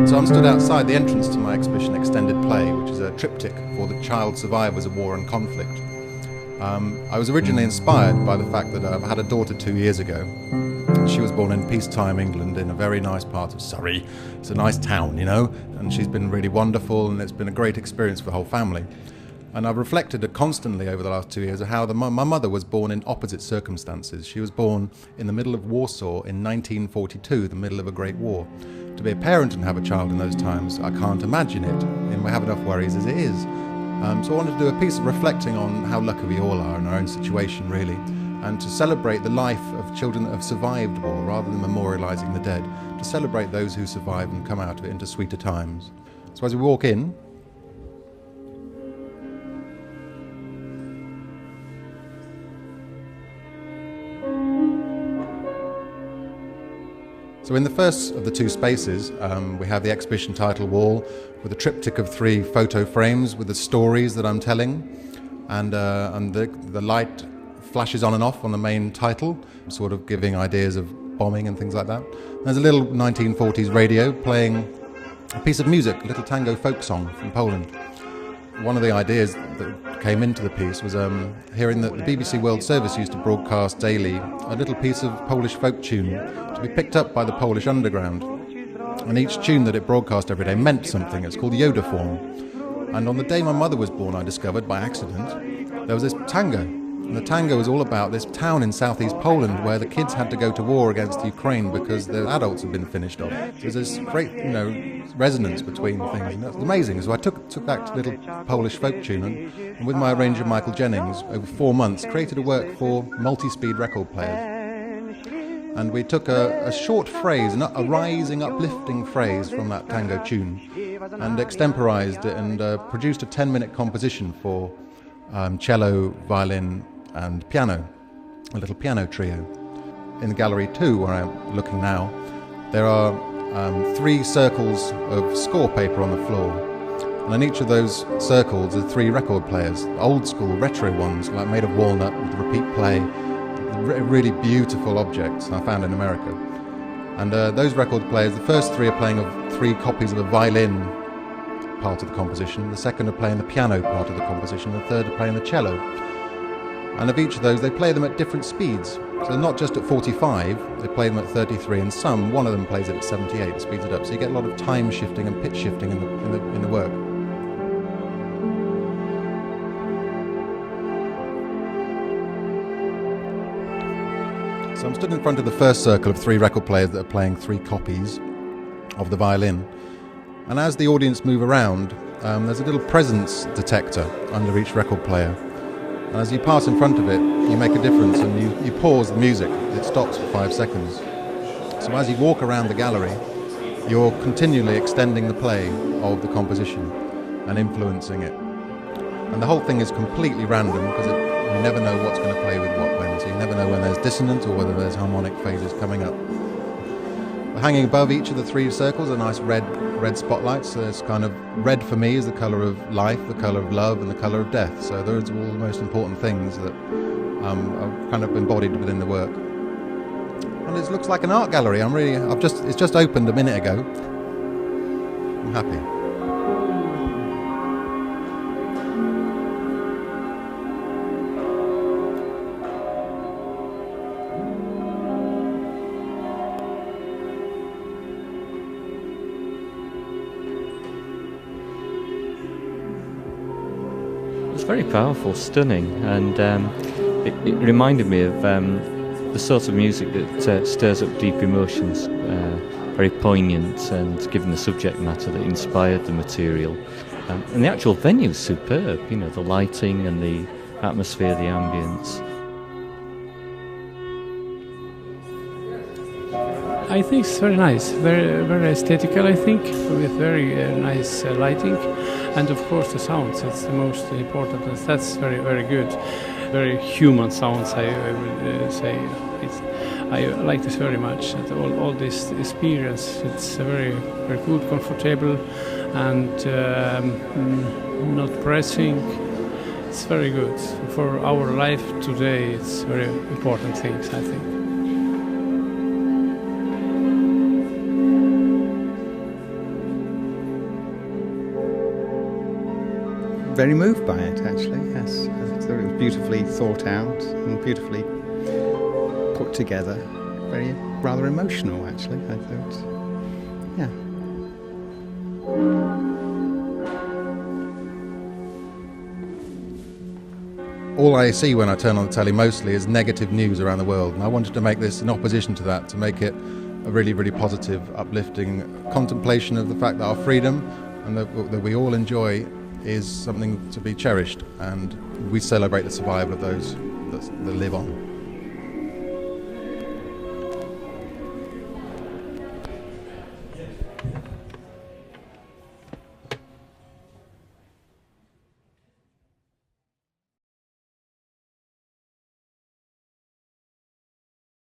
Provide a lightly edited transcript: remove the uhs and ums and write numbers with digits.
So I'm stood outside the entrance to my exhibition Extended Play, which is a triptych for the child survivors of war and conflict. I was originally inspired by the fact that I've had a daughter 2 years ago. She was born in peacetime England in a very nice part of Surrey. It's a nice town, you know, and she's been really wonderful, and it's been a great experience for the whole family. And I've reflected constantly over the last 2 years of how my mother was born in opposite circumstances. She was born in the middle of Warsaw in 1942, the middle of a great war. To be a parent and have a child in those times, I can't imagine it, and we have enough worries as it is. So I wanted to do a piece reflecting on how lucky we all are in our own situation, really, and to celebrate the life of children that have survived war rather than memorialising the dead, to celebrate those who survive and come out of it into sweeter times. So as we walk in, so in the first of the two spaces, we have the exhibition title wall with a triptych of 3 photo frames with the stories that I'm telling, and the light flashes on and off on the main title, sort of giving ideas of bombing and things like that. There's a little 1940s radio playing a piece of music, a little tango folk song from Poland. One of the ideas that came into the piece was hearing that the BBC World Service used to broadcast daily a little piece of Polish folk tune to be picked up by the Polish underground. And each tune that it broadcast every day meant something. It's called Yodoform. And on the day my mother was born, I discovered by accident there was this tango. And the tango was all about this town in southeast Poland where the kids had to go to war against Ukraine because the adults had been finished off. So there's this great, resonance between things. And that's amazing. So I took that little Polish folk tune and with my arranger Michael Jennings, over 4 months, created a work for multi-speed record players. And we took a short phrase, a rising, uplifting phrase from that tango tune and extemporized it and produced a 10-minute composition for cello, violin and piano, a little piano trio. In the gallery 2, where I'm looking now, there are 3 circles of score paper on the floor. And on each of those circles are 3 record players, old school, retro ones, like made of walnut with repeat play, really beautiful objects I found in America. And those record players, the first 3 are playing of 3 copies of a violin part of the composition, the second are playing the piano part of the composition, the third are playing the cello. And of each of those, they play them at different speeds. So not just at 45, they play them at 33, and one of them plays it at 78, speeds it up. So you get a lot of time shifting and pitch shifting in the work. So I'm stood in front of the first circle of 3 record players that are playing 3 copies of the violin. And as the audience move around, there's a little presence detector under each record player. And as you pass in front of it, you make a difference and you pause the music. It stops for 5 seconds. So as you walk around the gallery, you're continually extending the play of the composition and influencing it. And the whole thing is completely random because you never know what's going to play with what when. So you never know when there's dissonance or whether there's harmonic phases coming up. Hanging above each of the 3 circles are nice red spotlights. So it's kind of red for me is the colour of life, the colour of love and the colour of death. So those are all the most important things that are kind of embodied within the work. And it looks like an art gallery. It's just opened a minute ago. I'm happy. It's very powerful, stunning, and it reminded me of the sort of music that stirs up deep emotions, very poignant, and given the subject matter that inspired the material. And the actual venue is superb, the lighting and the atmosphere, the ambience. I think it's very nice, very, very aesthetical, I think, with very nice lighting. And of course the sounds, it's the most important. That's very, very good. Very human sounds, I would say. I like this very much. All this experience, it's very, very good, comfortable, and not pressing. It's very good. For our life today, it's very important things, I think. very moved by it, actually, yes. I thought it was beautifully thought out and beautifully put together. Very, rather emotional, actually, I thought. Yeah. All I see when I turn on the telly mostly is negative news around the world, and I wanted to make this in opposition to that, to make it a really, really positive, uplifting contemplation of the fact that our freedom and that we all enjoy is something to be cherished, and we celebrate the survival of those that live on.